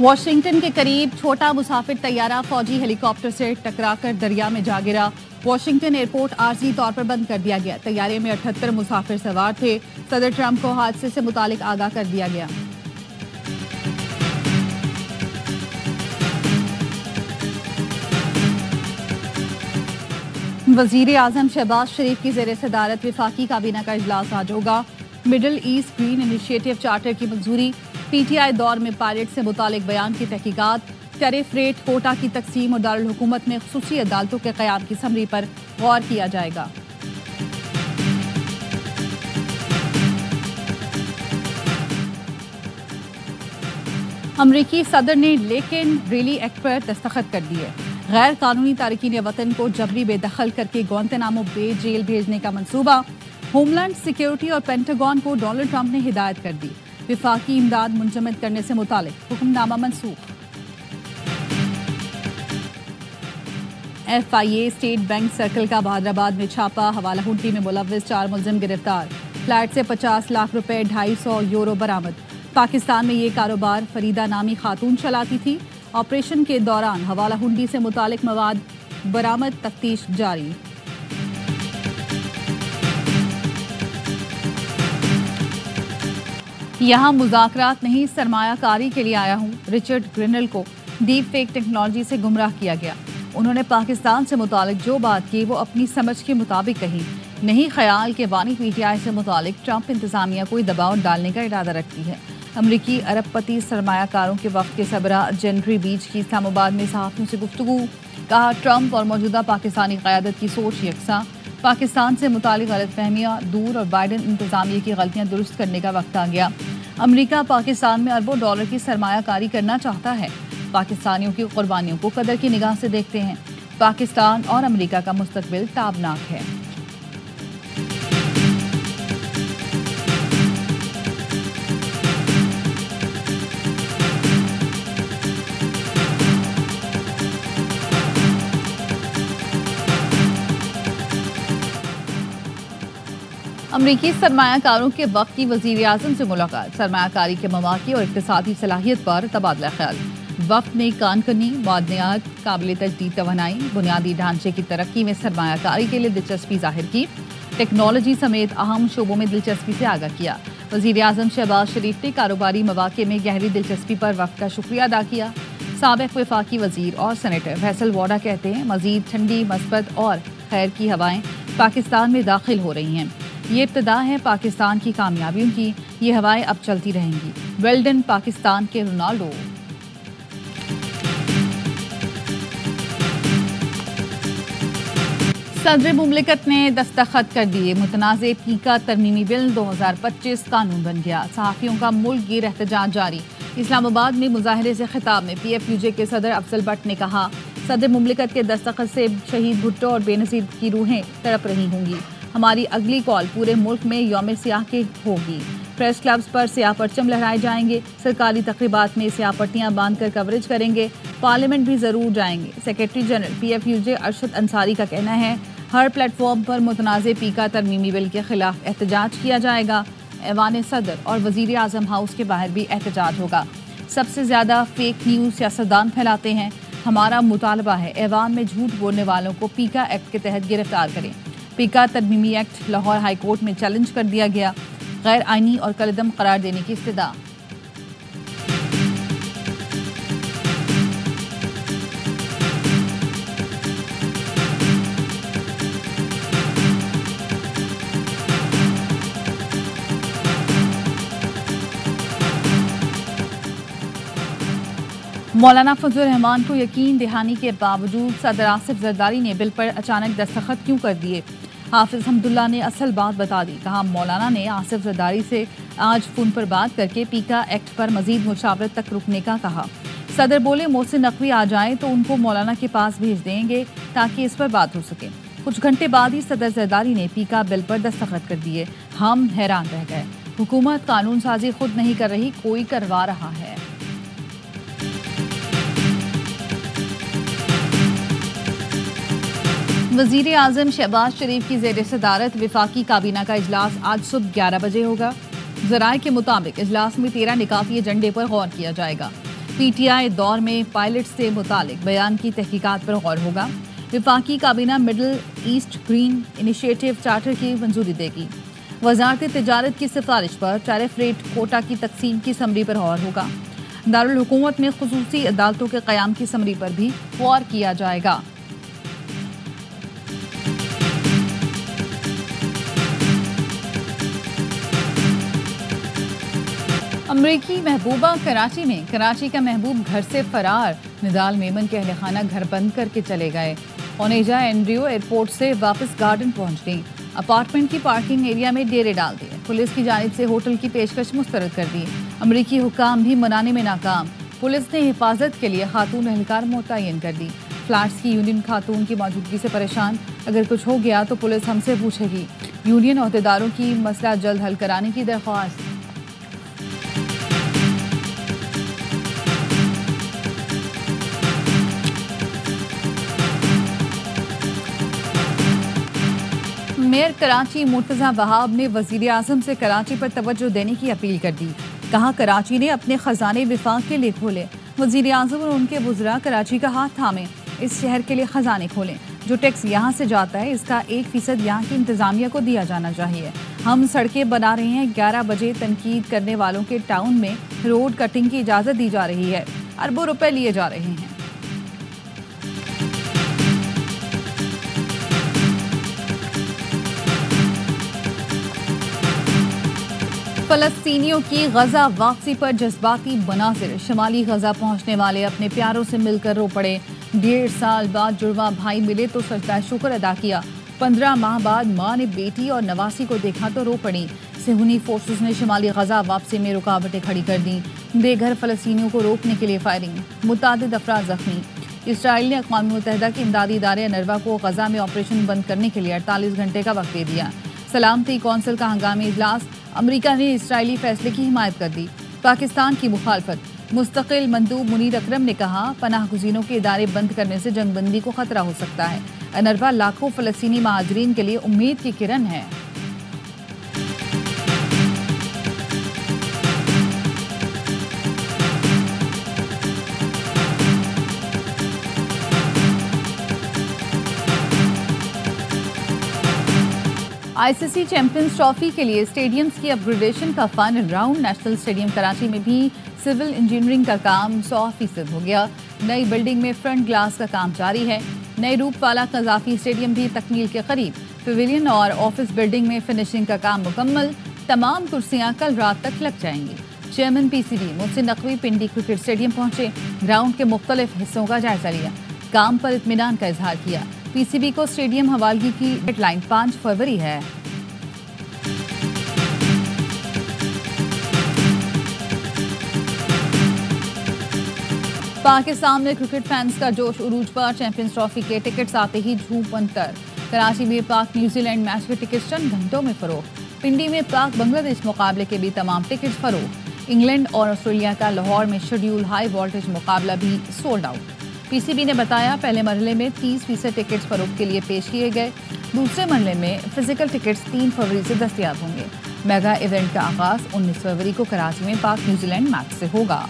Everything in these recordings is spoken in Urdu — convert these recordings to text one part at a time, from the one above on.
واشنگٹن کے قریب چھوٹا مسافر طیارہ فوجی ہیلی کاپٹر سے ٹکرا کر دریا میں جا گرا۔ واشنگٹن ایئرپورٹ عارضی طور پر بند کر دیا گیا۔ طیارے میں 78 مسافر سوار تھے۔ صدر ٹرمپ کو حادثے سے متعلق آگاہ کر دیا گیا۔ وزیر اعظم شہباز شریف کی زیر صدارت وفاقی کابینہ کا اجلاس آج ہوگا۔ Middle East Green Initiative charter کی منظوری، پی ٹی آئی دور میں پائلٹ سے متعلق بیان کی تحقیقات، ٹیرف ریٹ، کوٹا کی تقسیم اور دارالحکومت میں خصوصی عدالتوں کے قیام کی سمری پر غور کیا جائے گا۔ امریکی صدر نے لیکن ریلی ایکٹ پر دستخط کر دیے۔ غیر قانونی تارکین وطن کو جبری بے دخل کر کے گوانتانامو بے جیل بھیجنے کا منصوبہ۔ ہوم لینڈ سیکیورٹی اور پینٹاگون کو ڈونلڈ ٹرمپ نے ہدایت کر دی۔ وفاقی امداد منجمد کرنے سے متعلق حکم نامہ منسوخ۔ F I A State Bank circle کا بہادرآباد میں چھاپا، حوالہ ہنڈی میں ملوث 4 ملزم گرفتار۔ فلیٹ سے 50 لاکھ روپے 250 یورو برآمد۔ پاکستان میں یہ کاروبار فریدہ نامی خاتون چلاتی تھی۔ آپریشن کے دوران حوالہ ہنڈی سے متعلق مواد برآمد، تفتیش جاری۔ یہاں مذاکرات نہیں، سرمایہ کاری کے لیے آیا ہوں۔ رچرڈ گرینل کو ڈیپ فیک ٹیکنالوجی سے گمراہ کیا گیا۔ انہوں نے پاکستان سے متعلق جو بات کی وہ اپنی سمجھ کے مطابق کہی۔ نہیں خیال کہ وانی پی ٹی آئی سے متعلق ٹرمپ انتظامیہ کوئی دباؤ ڈالنے کا ارادہ رکھتی ہے۔ امریکی ارب پتی سرمایہ کاروں کے وفد کے سربراہ جنری بیچ کی اسلام آباد میں صحافیوں سے گفتگو، کہا ٹرمپ اور موجودہ پاکستانی قیادت کی سوچ یکساں، پاکستان سے متعلق غلط فہمیاں دور اور بائیڈن انتظامیہ کی غلطیاں درست کرنے کا وقت آ گیا۔ امریکہ پاکستان میں اربوں ڈالر کی سرمایہ کاری کرنا چاہتا ہے۔ پاکستانیوں کی قربانیوں کو قدر کی نگاہ سے دیکھتے ہیں۔ پاکستان اور امریکہ کا مستقبل تابناک ہے۔ امریکی سرمایہ کاروں کے وفد کی وزیر اعظم سے ملاقات، سرمایہ کاری کے مواقع اور اقتصادی صلاحیت پر تبادلہ خیال۔ وفد نے کان کنی، معدنیات، قابل تجدید توانائی، بنیادی ڈھانچے کی ترقی میں سرمایہ کاری کے لیے دلچسپی ظاہر کی۔ ٹیکنالوجی سمیت اہم شعبوں میں دلچسپی سے آگاہ کیا۔ وزیر اعظم شہباز شریف نے کاروباری مواقع میں گہری دلچسپی پر وفد کا شکریہ ادا کیا۔ سابق وفاقی وزیر اور سینیٹر فیصل واڈا کہتے ہیں مزید ٹھنڈی، مثبت اور خیر کی ہوائیں پاکستان میں داخل ہو رہی ہیں۔ یہ ابتدا ہے پاکستان کی کامیابیوں کی، یہ ہوائیں اب چلتی رہیں گی۔ ویلڈن پاکستان کے رونالڈو۔ صدر مملکت نے دستخط کر دیے، متنازع پیکا ترمیمی بل 2025 قانون بن گیا۔ صحافیوں کا ملک گیر احتجاج جاری۔ اسلام آباد میں مظاہرے سے خطاب میں پی ایف یو جے کے صدر افضل بٹ نے کہا صدر مملکت کے دستخط سے شہید بھٹو اور بے نظیر کی روحیں تڑپ رہی ہوں گی۔ ہماری اگلی کال پورے ملک میں یوم سیاہ کی ہوگی۔ پریس کلبز پر سیاہ پرچم لہرائے جائیں گے۔ سرکاری تقریبات میں سیاہ پٹیاں باندھ کر کوریج کریں گے۔ پارلیمنٹ بھی ضرور جائیں گے۔ Secretary general P F U J Arshad Ansari کا کہنا ہے ہر پلیٹ فارم پر متنازع پیکا ترمیمی بل کے خلاف احتجاج کیا جائے گا۔ ایوان صدر اور وزیر اعظم ہاؤس کے باہر بھی احتجاج ہوگا۔ سب سے زیادہ فیک نیوز سیاستدان پھیلاتے ہیں۔ ہمارا مطالبہ ہے ایوان میں جھوٹ بولنے والوں کو پیکا ایکٹ کے تحت گرفتار کریں۔ پیکا ترمیمی ایکٹ لاہور ہائی کورٹ میں چیلنج کر دیا گیا، غیر آئینی اور کالعدم قرار دینے کی استدعا۔ مولانا فضل الرحمان کو یقین دہانی کے باوجود صدر آصف زرداری نے بل پر اچانک دستخط کیوں کر دیے؟ حافظ حمداللہ نے اصل بات بتا دی، کہا مولانا نے آصف زرداری سے آج فون پر بات کر کے پیکا ایکٹ پر مزید مشاورت تک رکنے کا کہا۔ صدر بولے محسن نقوی آ جائیں تو ان کو مولانا کے پاس بھیج دیں گے تاکہ اس پر بات ہو سکے۔ کچھ گھنٹے بعد ہی صدر زرداری نے پیکا بل پر دستخط کر دیے۔ ہم حیران رہ گئے، حکومت قانون سازی خود نہیں کر رہی، کوئی کروا رہا ہے۔ وزیر اعظم شہباز شریف کی زیر صدارت وفاقی کابینہ کا اجلاس آج صبح 11 بجے ہوگا۔ ذرائع کے مطابق اجلاس میں 13 نکاتی ایجنڈے پر غور کیا جائے گا۔ PTI دور میں پائلٹ سے متعلق بیان کی تحقیقات پر غور ہوگا۔ وفاقی کابینہ Middle East Green Initiative charter کی منظوری دے گی۔ وزارت تجارت کی سفارش پر ٹیرف ریٹ کوٹا کی تقسیم کی سمری پر غور ہوگا۔ دارالحکومت میں خصوصی عدالتوں کے قیام کی سمری پر بھی غور کیا جائے گا۔ امریکی محبوبہ کراچی میں، کراچی کا محبوب گھر سے فرار، نڈال میمن کے اہل خانہ گھر بند کر کے چلے گئے۔ اونیجا اینڈریو ایئرپورٹ سے واپس گارڈن پہنچ گئیں، اپارٹمنٹ کی پارکنگ ایریا میں ڈیرے ڈال دیے، پولیس کی جانب سے ہوٹل کی پیشکش مسترد کر دی۔ امریکی حکام بھی منانے میں ناکام، پولیس نے حفاظت کے لیے خاتون اہلکار متعین کر دی۔ فلیٹس کی یونین خاتون کی موجودگی سے پریشان، اگر کچھ ہو گیا تو پولیس ہم سے پوچھے گی۔ یونین عہدیداروں کی مسئلہ جلد حل کرانے کی درخواست۔ میئر کراچی مرتضی وہاب نے وزیر اعظم سے کراچی پر توجہ دینے کی اپیل کر دی۔ کہا کراچی نے اپنے خزانے وفاق کے لیے کھولے، وزیر اعظم اور ان کے وزراء کراچی کا ہاتھ تھامیں، اس شہر کے لیے خزانے کھولیں۔ جو ٹیکس یہاں سے جاتا ہے اس کا 1% یہاں کی انتظامیہ کو دیا جانا چاہیے۔ ہم سڑکیں بنا رہے ہیں، 11 بجے تنقید کرنے والوں کے ٹاؤن میں روڈ کٹنگ کی اجازت دی جا رہی ہے، اربوں روپے لیے جا رہے ہیں۔ فلسطینیوں کی غزہ واپسی پر جذباتی مناظر، شمالی غزہ پہنچنے والے اپنے پیاروں سے مل کر رو پڑے۔ 1.5 سال بعد جڑواں بھائی ملے تو سجدہ شکر ادا کیا۔ 15 ماہ بعد ماں نے بیٹی اور نواسی کو دیکھا تو رو پڑی۔ صہیونی فورسز نے شمالی غزہ واپسی میں رکاوٹیں کھڑی کر دیں، بے گھر فلسطینیوں کو روکنے کے لیے فائرنگ، متعدد افراد زخمی۔ اسرائیل نے اقوام متحدہ کے امدادی ادارے انروا کو غزہ میں آپریشن بند کرنے کے لیے 48 گھنٹے کا وقت دے دیا۔ سلامتی کونسل کا ہنگامی اجلاس، امریکہ نے اسرائیلی فیصلے کی حمایت کر دی، پاکستان کی مخالفت۔ مستقل مندوب منیر اکرم نے کہا پناہ گزینوں کے ادارے بند کرنے سے جنگ بندی کو خطرہ ہو سکتا ہے۔ انروا لاکھوں فلسطینی مہاجرین کے لیے امید کی کرن ہے۔ ICC چیمپئنز ٹرافی کے لیے اسٹیڈیمز کی اپ گریڈیشن کا final round, national stadium Karachi میں بھی سول انجینئرنگ کا کام 100% ہو گیا۔ نئی بلڈنگ میں فرنٹ گلاس کا کام جاری ہے۔ نئے روپ والا قذافی اسٹیڈیم بھی تکمیل کے قریب، پیویلین اور آفس بلڈنگ میں فنشنگ کا کام مکمل، تمام کرسیاں کل رات تک لگ جائیں گی۔ Chairman PCB Mohsin Naqvi Pindi cricket stadium پہنچے، گراؤنڈ کے مختلف حصوں کا جائزہ لیا، کام پر اطمینان کا اظہار کیا۔ PCB کو اسٹیڈیم حوالگی کی ڈیڈ لائن 5 فروری ہے۔ پاکستان میں کرکٹ فینس کا جوش عروج پر، چیمپئنز ٹرافی کے ٹکٹس آتے ہی دھوم بنتر۔ کراچی میں پاک نیوزی لینڈ میچ کے ٹکٹس چند گھنٹوں میں فروخت۔ پنڈی میں پاک بنگلہ دیش مقابلے کے بھی تمام ٹکٹس فروخت۔ انگلینڈ اور آسٹریلیا کا لاہور میں شیڈول ہائی وولٹیج مقابلہ بھی سولڈ آؤٹ۔ PCB نے بتایا پہلے مرحلے میں 30% ٹکٹس فروخت کے لیے پیش کیے گئے، دوسرے مرحلے میں فزیکل ٹکٹس 3 فروری سے دستیاب ہوں گے۔ میگا ایونٹ کا آغاز 19 فروری کو کراچی میں پاک نیوزی لینڈ میچ سے ہوگا۔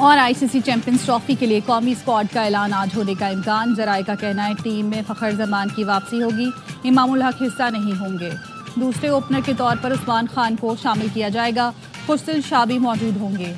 اور ICC چیمپئنز ٹرافی کے لیے قومی اسکواڈ کا اعلان آج ہونے کا امکان، ذرائع کا کہنا ہے ٹیم میں فخر زمان کی واپسی ہوگی، امام الحق حصہ نہیں ہوں گے۔ دوسرے اوپنر کے طور پر عثمان خان کو شامل کیا جائے گا، خوشدل شاہ بھی موجود ہوں گے۔